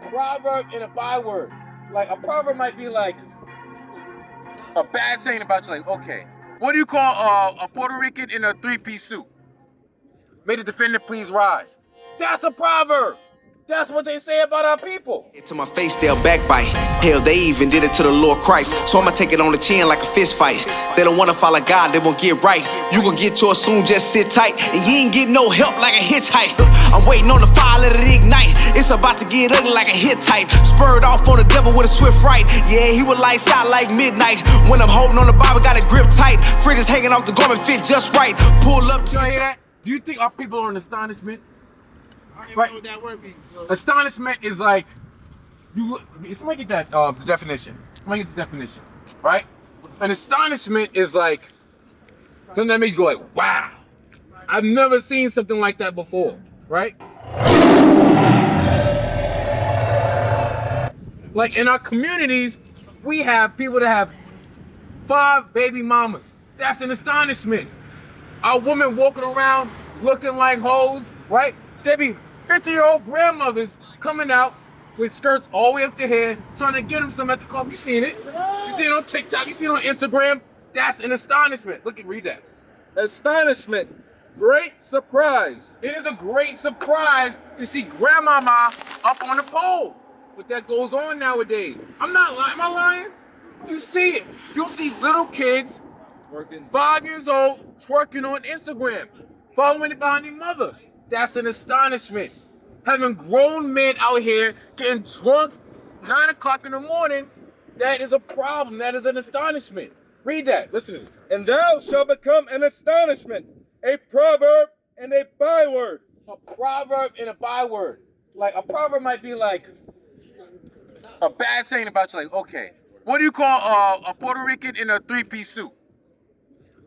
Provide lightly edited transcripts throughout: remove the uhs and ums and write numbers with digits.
proverb and a byword. Like a proverb might be like a bad saying about you. Like, okay, what do you call a Puerto Rican in a three-piece suit? May the defendant please rise. That's a proverb. That's what they say about our people. To my face, they'll backbite. Hell, they even did it to the Lord Christ. So I'ma take it on the chin like a fist fight. They don't wanna follow God, they won't get right. You gon' get yours soon, just sit tight. And you ain't get no help like a hitchhike. I'm waiting on the fire, let it ignite. It's about to get ugly like a Hittite. Spurred off on the devil with a swift right. Yeah, he would lights out like midnight. When I'm holding on the Bible, got a grip tight. Fridge is hanging off the garment, fit just right. Pull up to you hear that? Do you think our people are in astonishment? I don't even know what that word means. Astonishment is like, somebody get that the definition. Somebody get the definition, right? An astonishment is like, something that makes you go like, wow. I've never seen something like that before, right? Like in our communities, we have people that have 5 baby mamas. That's an astonishment. Our women walking around looking like hoes, right? They be 50-year-old grandmothers coming out with skirts all the way up their head, trying to get them some at the club. You seen it? You seen it on TikTok? You seen it on Instagram? That's an astonishment. Read that. Astonishment. Great surprise. It is a great surprise to see grandmama up on the pole. But that goes on nowadays. I'm not lying. Am I lying? You see it. You'll see little kids, 5 years old, twerking on Instagram, following it behind their mother. That's an astonishment. Having grown men out here getting drunk 9 o'clock in the morning, that is a problem. That is an astonishment. Read that. Listen to this. And thou shalt become an astonishment, a proverb and a byword. A proverb and a byword. Like a proverb might be like a bad saying about you. Like, okay, what do you call a Puerto Rican in a three-piece suit?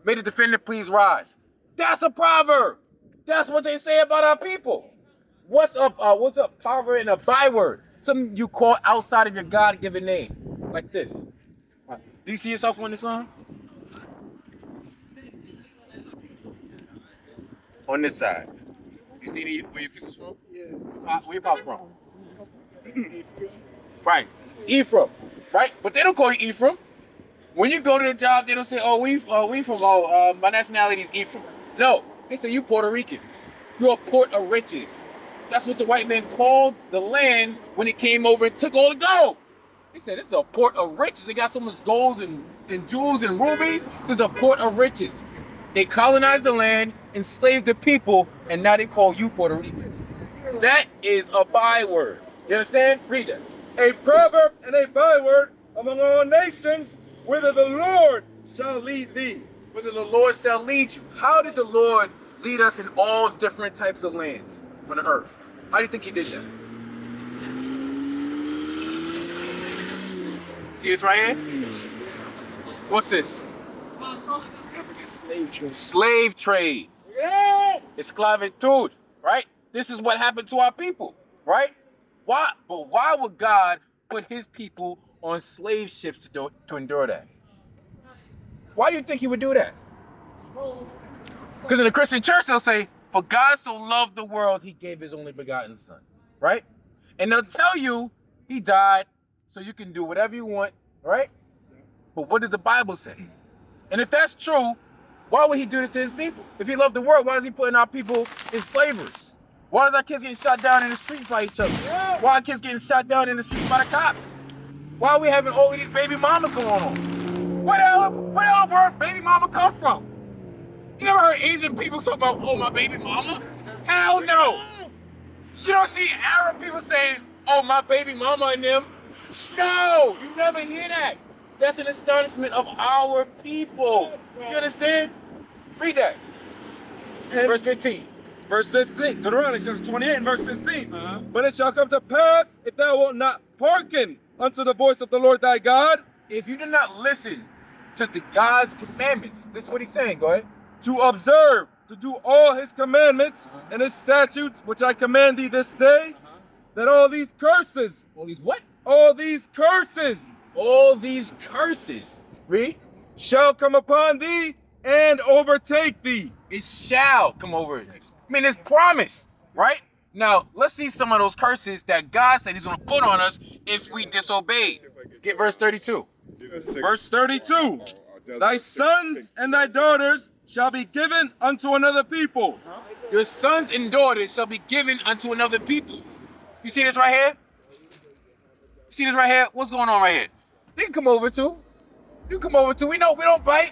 May the defendant please rise. That's a proverb. That's what they say about our people. What's a proverb and a byword? Something you call outside of your God-given name, like this. Do you see yourself on this line? On this side. You see where your people's from? Yeah. Where your pops from? Right. Ephraim. Right? But they don't call you Ephraim. When you go to the job, they don't say, we from my nationality is Ephraim. No. They say you Puerto Rican. You're a port of riches. That's what the white man called the land when it came over and took all the gold. They said this is a port of riches. They got so much gold and jewels and rubies. This is a port of riches. They colonized the land, enslaved the people, and now they call you Puerto Rican. That is a byword. You understand? Read that. A proverb and a byword among all nations, whither the Lord shall lead thee. Whither the Lord shall lead you. How did the Lord lead us in all different types of lands on the earth? How do you think he did that? See this right here? What's this? Slave trade. Slave trade. Yeah. Esclavitude, right? This is what happened to our people, right? Why? But why would God put his people on slave ships to endure that? Why do you think he would do that? Because in the Christian church, they'll say, for God so loved the world, he gave his only begotten son, right? And they'll tell you he died so you can do whatever you want, right? But what does the Bible say? And if that's true, why would he do this to his people? If he loved the world, why is he putting our people in slavery? Why is our kids getting shot down in the streets by each other? Why are kids getting shot down in the streets by the cops? Why are we having all of these baby mamas going on? Where the hell word baby mama come from? You never heard Asian people talk about, oh, my baby mama? Hell no. You don't see Arab people saying, oh, my baby mama and them. No, you never hear that. That's an astonishment of our people. You understand? Read that. Verse 15. Verse 15, Deuteronomy 28 and verse 15. But it shall come to pass, if thou wilt not hearken unto the voice of the Lord thy God. If you do not listen to the God's commandments, this is what he's saying, go ahead. To observe, to do all his commandments and his statutes, which I command thee this day, that all these curses. All these what? All these curses. All these curses. Read. Shall come upon thee and overtake thee. It shall come over. I mean, it's promise, right? Now, let's see some of those curses that God said he's going to put on us if we disobey. Get verse 32. Verse 32. Thy sons and thy daughters shall be given unto another people. Your sons and daughters shall be given unto another people. You see this right here? You see this right here? What's going on right here? They can come over too. You come over too. We know we don't bite.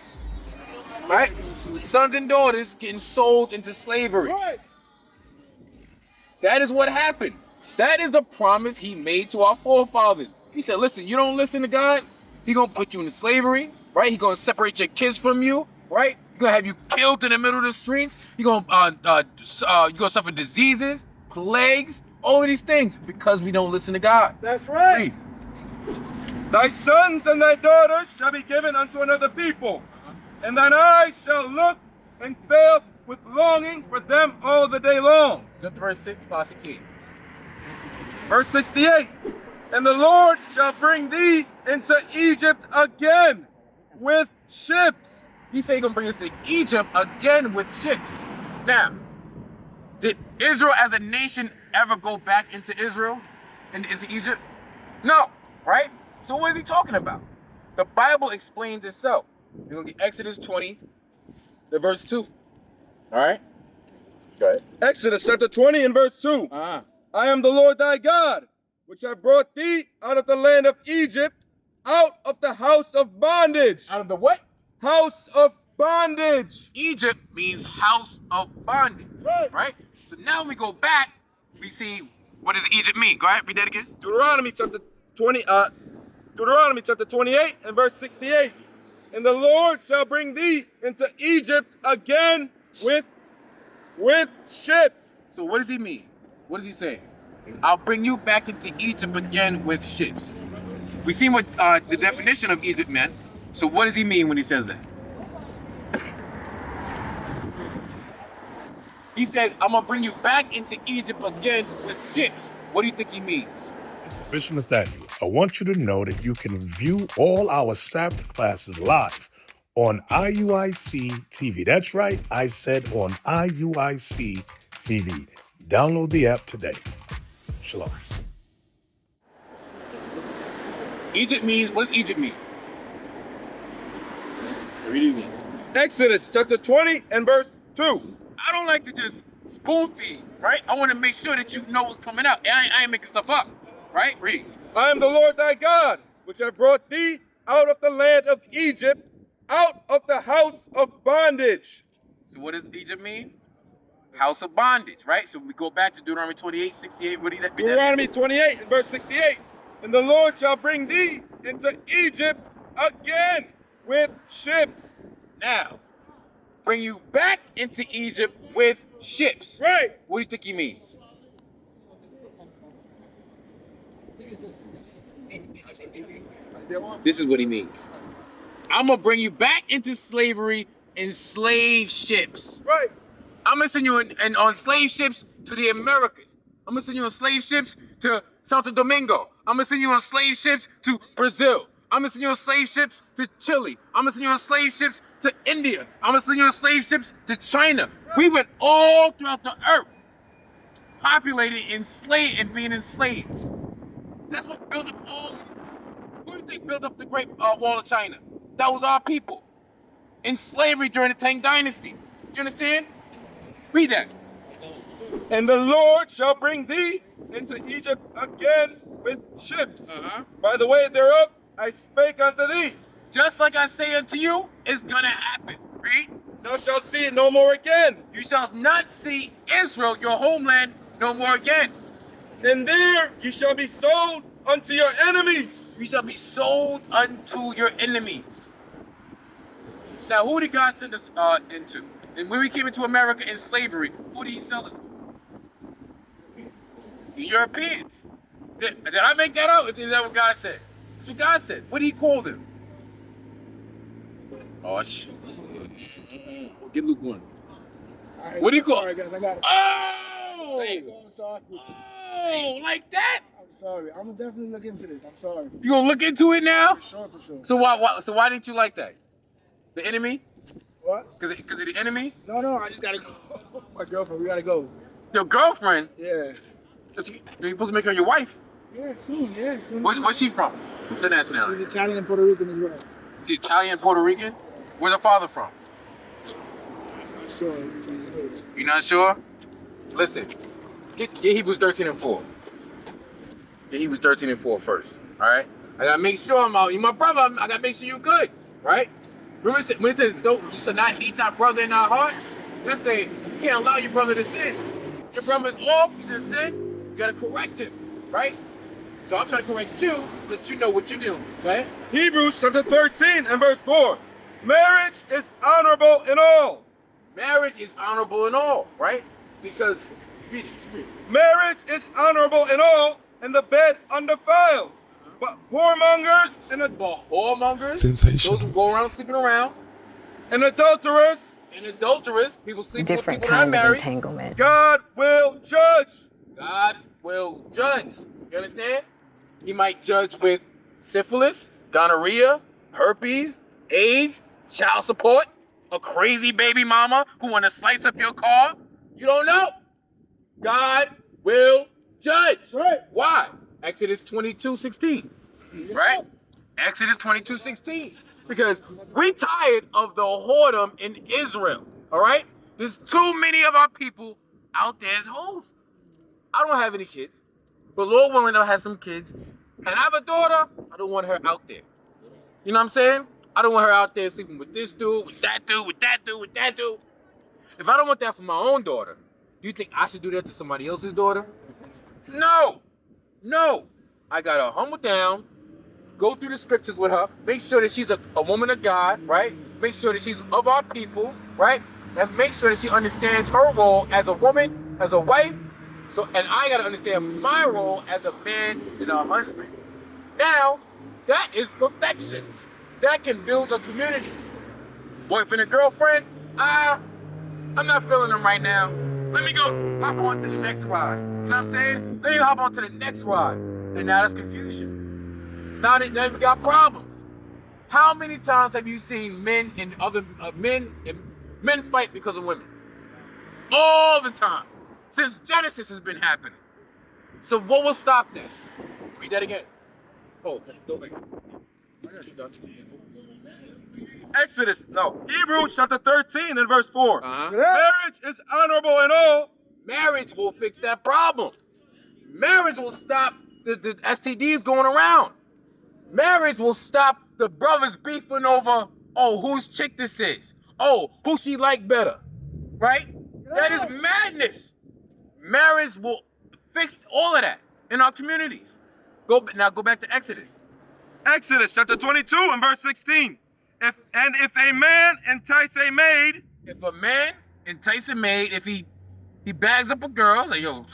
Right? Sons and daughters getting sold into slavery. That is what happened. That is the promise he made to our forefathers. He said, listen, you don't listen to God, he's going to put you into slavery, right? He's going to separate your kids from you, right? He's going to have you killed in the middle of the streets. You're going to suffer diseases, plagues, all of these things because we don't listen to God. That's right. Thy sons and thy daughters shall be given unto another people, and thine eyes shall look and fail with longing for them all the day long. Verse 16. Verse 68. And the Lord shall bring thee into Egypt again with ships. He said he's going to bring us to Egypt again with ships. Now, did Israel as a nation ever go back into Israel and into Egypt? No, right? So what is he talking about? The Bible explains itself. You're going to get Exodus 20, the verse 2. All right? Go ahead. Exodus chapter 20 and verse 2. I am the Lord thy God, which have brought thee out of the land of Egypt, out of the house of bondage. Out of the what? House of bondage. Egypt means house of bondage. Right? So now we go back, we see, what does Egypt mean? Go ahead, read that again. Deuteronomy chapter 28 and verse 68. And the Lord shall bring thee into Egypt again with ships. So what does he mean? What does he say? I'll bring you back into Egypt again with ships. We see what the definition of Egypt meant. So what does he mean when he says that? He says, I'm going to bring you back into Egypt again with ships. What do you think he means? This is Bishop Nathaniel. I want you to know that you can view all our Sabbath classes live on IUIC TV. That's right, I said on IUIC TV. Download the app today. Shalom. Egypt means, what does Egypt mean? Read it again. Exodus chapter 20 and verse 2. I don't like to just spoon feed, right? I want to make sure that you know what's coming out. I ain't making stuff up, right? Read. I am the Lord thy God, which have brought thee out of the land of Egypt, out of the house of bondage. So what does Egypt mean? House of bondage, right? So we go back to Deuteronomy 28, 68. What do you Deuteronomy 28 and verse 68. And the Lord shall bring thee into Egypt again with ships. Now, bring you back into Egypt with ships. Right. What do you think he means? This is what he means. I'm going to bring you back into slavery in slave ships. Right. I'm going to send you on slave ships to the Americas. I'm going to send you on slave ships to Santo Domingo. I'm going to send you on slave ships to Brazil. I'm going to send you on slave ships to Chile. I'm going to send you on slave ships to India. I'm going to send you on slave ships to China. We went all throughout the earth, populated and being enslaved. That's what built up all. Who do you think built up the Great Wall of China? That was our people. In slavery during the Tang Dynasty. You understand? Read that. And the Lord shall bring thee into Egypt again with ships. By the way thereof I spake unto thee. Just like I say unto you, it's gonna happen. Read. Thou shalt see it no more again. You shall not see Israel, your homeland, no more again. And there you shall be sold unto your enemies. You shall be sold unto your enemies. Now, who did God send us into? And when we came into America in slavery, who did he sell us to? The Europeans. Did I make that up? Or is that what God said? That's what God said. What did he call them? Oh, shit. Get Luke 1. Right, What do you call? Sorry, guys, I got it. Oh! There you go. I'm sorry. Oh, like that? I'm sorry. I'm gonna definitely look into this. I'm sorry. You gonna look into it now? For sure, for sure. So why didn't you like that? The enemy? What? Because of the enemy? No, I just gotta go. My girlfriend, we gotta go. Your girlfriend? Yeah. You're supposed to make her your wife. Yeah, soon, yeah. Soon. Where's she from? What's her She's nationality? Italian and Puerto Rican as well. She's Italian, Puerto Rican? Where's her father from? So, You not sure? Listen, get Hebrews 13 and 4. Get Hebrews 13 and 4 first, all right? I gotta make sure you're my brother. I gotta make sure you're good, right? Remember when it says, you shall not hate thy brother in thy heart? Let's say you can't allow your brother to sin. Your brother is off, he's in sin, you gotta correct him, right? So I'm trying to correct you, let you know what you're doing, right? Hebrews chapter 13 and verse 4. Marriage is honorable in all. Marriage is honorable in all, right? Because, read it. Marriage is honorable in all, and the bed undefiled. But whoremongers and Sensational. those who go around sleeping around, and adulterers, people sleep Different with people kind that are of married. entanglement. God will judge. God will judge. You understand? He might judge with syphilis, gonorrhea, herpes, AIDS, child support, a crazy baby mama who want to slice up your car. You don't know. God will judge. Right. Why? Exodus 22:16. Right? Exodus 22:16. Because we tired of the whoredom in Israel. All right? There's too many of our people out there as hoes. I don't have any kids, but Lord willing, I'll have some kids. And I have a daughter, I don't want her out there. You know what I'm saying? I don't want her out there sleeping with this dude, with that dude, with that dude, with that dude. If I don't want that for my own daughter, do you think I should do that to somebody else's daughter? No. I gotta humble down, go through the scriptures with her, make sure that she's a woman of God, right? Make sure that she's of our people, right? And make sure that she understands her role as a woman, as a wife. So, and I gotta understand my role as a man and a husband. Now, that is perfection. That can build a community. Boyfriend and girlfriend, I'm not feeling them right now. Let me go hop on to the next ride. You know what I'm saying? Let me hop on to the next ride. And now there's confusion. Now they got problems. How many times have you seen men and other men fight because of women? All the time. Since Genesis has been happening. So what will stop that? Read that again. Oh, don't make it. Hebrews chapter 13 and verse 4. Uh-huh. Marriage is honorable in all. Marriage will fix that problem. Marriage will stop the STDs going around. Marriage will stop the brothers beefing over, whose chick this is. Who she like better. Right? That is madness. Marriage will fix all of that in our communities. Go back to Exodus. Exodus chapter 22 and verse 16. If a man entice a maid, if he bags up a girl, like, yo,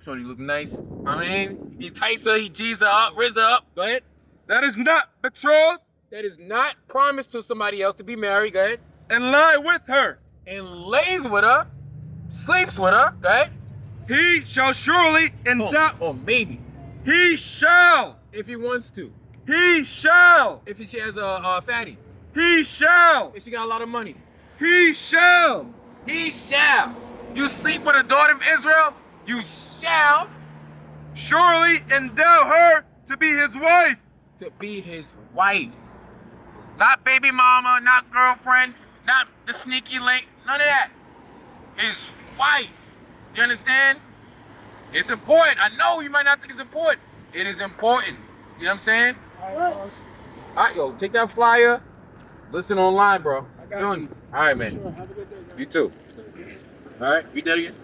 shorty look nice. I mean, he entice her, he G's her up, riz her up. Go ahead. that is not betrothed, That is not promised to somebody else to be married. Go ahead. and lie with her, And lays with her, sleeps with her. Go ahead. he shall surely endow. Or maybe, He shall. if he wants to. He shall. If she has a fatty. He shall. If she got a lot of money. He shall. He shall. You sleep with a daughter of Israel, you shall Surely endow her to be his wife. to be his wife. Not baby mama, not girlfriend, not the sneaky link, none of that. His wife. You understand? It's important. I know you might not think it's important. It is important. You know what I'm saying? All right, boss. All right, yo, take that flyer. Listen online, bro. I got you. All right, man. Sure, have a good day, guys. You too. All right, read that again.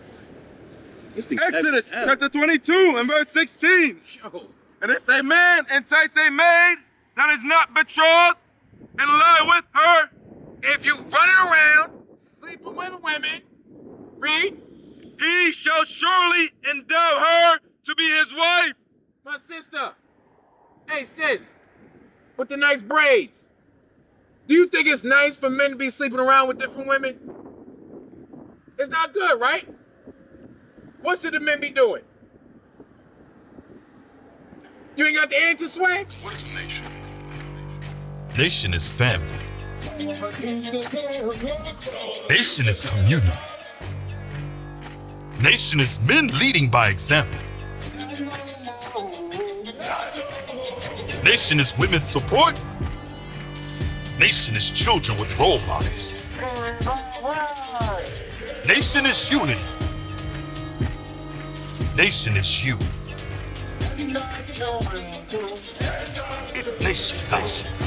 This thing Exodus heavy. chapter 22 and verse 16. Yo, And if a man entice a maid that is not betrothed, and lie with her, if you running around, sleeping with women, read, he shall surely endow her to be his wife. my sister. Hey, sis, with the nice braids. Do you think it's nice for men to be sleeping around with different women? It's not good, right? What should the men be doing? You ain't got the answer, Swag? What is nation? Nation is family. Nation is community. Nation is men leading by example. Nation is women's support. Nation is children with role models. Nation is unity. Nation is you. It's nation time.